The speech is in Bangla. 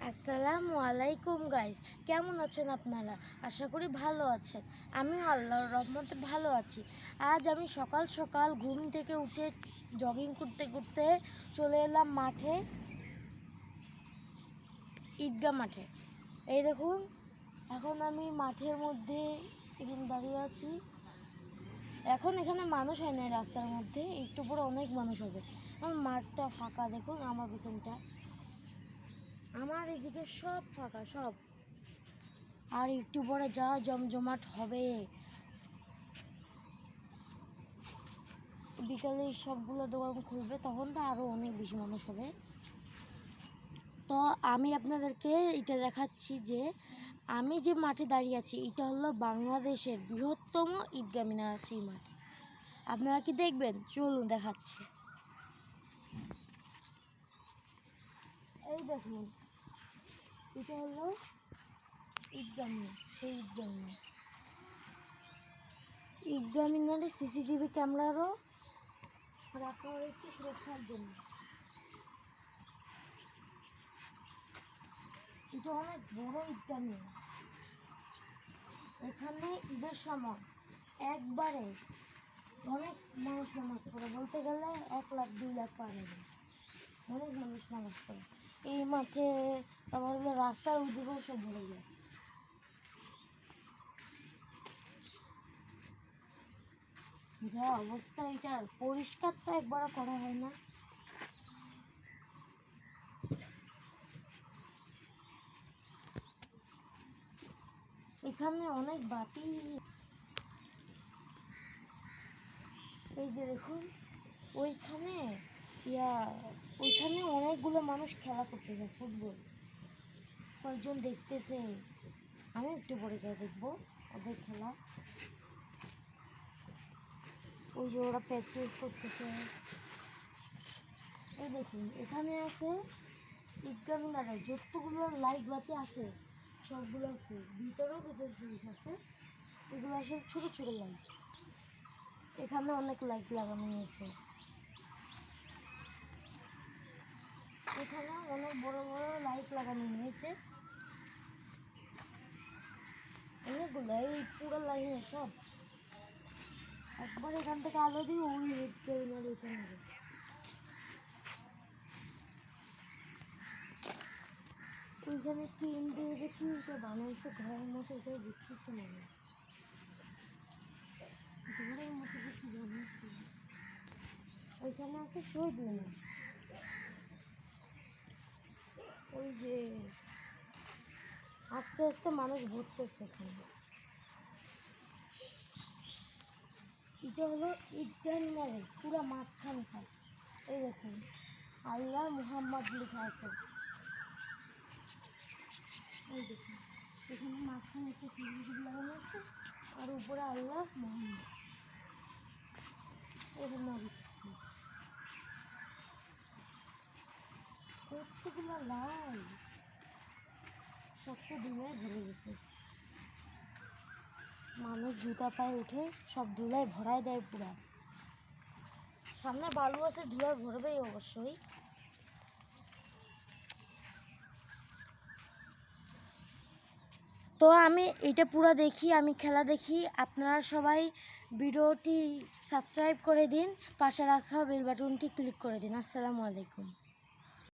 আসসালামু আলাইকুম গাইস, কেমন আছেন আপনারা? আশা করি ভালো আছেন। আমিও আল্লাহর রহমতে ভালো আছি। আজ আমি সকাল সকাল ঘুম থেকে উঠে জগিং করতে করতে চলে এলাম মাঠে, ঈদগাহ মাঠে। এই দেখুন, এখন আমি মাঠের মধ্যে এখানে দাঁড়িয়ে আছি। এখন এখানে মানুষ হয় না, রাস্তার মধ্যে একটু পরে অনেক মানুষ হবে। আমার মাঠটা ফাঁকা, দেখুন আমার পিছনটা, আমার এদিকে সব ফাঁকা, সব। আর একটু পরে যা জমজমাট হবে, বিকালে সবগুলো দোকান খুলবে, তখন তো আরও অনেক বেশি মানুষ হবে। তো আমি আপনাদেরকে এটা দেখাচ্ছি যে আমি যে মাঠে দাঁড়িয়ে আছি, এটা হলো বাংলাদেশের বৃহত্তম ঈদগাহ মিনার আছে এই মাঠে। আপনারা কি দেখবেন? চলুন দেখাচ্ছি। এই দেখুন, এটা হলো ঈদগাহ মিনার, সেই ঈদগাহ মিনার। ঈদগাহ মিনারে সিসিটিভি ক্যামেরারও রাখা হয়েছে সুরক্ষার জন্য। এটা অনেক বড় ঈদগাহ মিনার। এখানে ঈদের সময় একবারে অনেক মানুষ নামাজ পড়ে, বলতে গেলে 1 লাখ 2 লাখ পার হবে। অনেক মানুষ নামাজ পড়ে এই মাঠে। আবার হলো রাস্তার ওইদিকেও সব ভরে যায়। যা অবস্থা, এটার পরিষ্কার তো একবারও করা হয় না। এখানে অনেক বাতি, এই যে দেখুন, ওইখানে ওইখানে অনেকগুলো মানুষ খেলা করতে যায়, ফুটবল। কয়েকজন দেখতেছে, আমি একটু পরে যাই দেখবো ওদের খেলা। ওই যে ওরা প্র্যাকটিস করতেছে। এই দেখুন, এখানে আছে ঈদগাহ মিনারে যতগুলো লাইট বাতি আছে সবগুলো সুইচ, ভিতরেও কিছু সুইচ আছে। এগুলো আসলে ছোটো ছোটো লাইট। এখানে অনেক লাইট লাগানো হয়েছে। এখানে অনেক বড় বড় লাইট লাগানো হয়েছে, অনেকগুলো, এই পুরো লাইনে সব একবার এখান থেকে আলো দিয়ে ওই ঈদগাহ মিনার ওইখানে। ওইখানে টিন দিয়ে যে কি বানাইছে ঘরের মতো, এটা বুঝতে পারি না, ঘরের মতো কিছু বানাইছে। ওইখানে আছে শহীদ মিনার। ওই যে আস্তে আস্তে মানুষ ঘুরতেছে এখানে। এটা হলো ঈদগাহ মিনারের পুরো মাঝখানটা। এই দেখুন, আল্লাহ মুহাম্মদ লেখা আছে। এই দেখুন, এখানে মাঝখানে একটা সিঁড়ি লাগানো আছে, আর উপরে আল্লাহ মুহাম্মদ। এখানে কতগুলো লাইট, সব তো ধুলায় ভরে গেছে। মানুষ জুতা পায়ে উঠে সব ধুলায় ভরায় দেয় পুরা। সামনে বালু আছে, ধুলায় ভরবেই অবশ্যই। তো আমি এটা পুরো দেখি, আমি খেলা দেখি। আপনারা সবাই ভিডিওটি সাবস্ক্রাইব করে দিন, পাশে রাখা বেল বাটনটি ক্লিক করে দিন। আসসালামু আলাইকুম।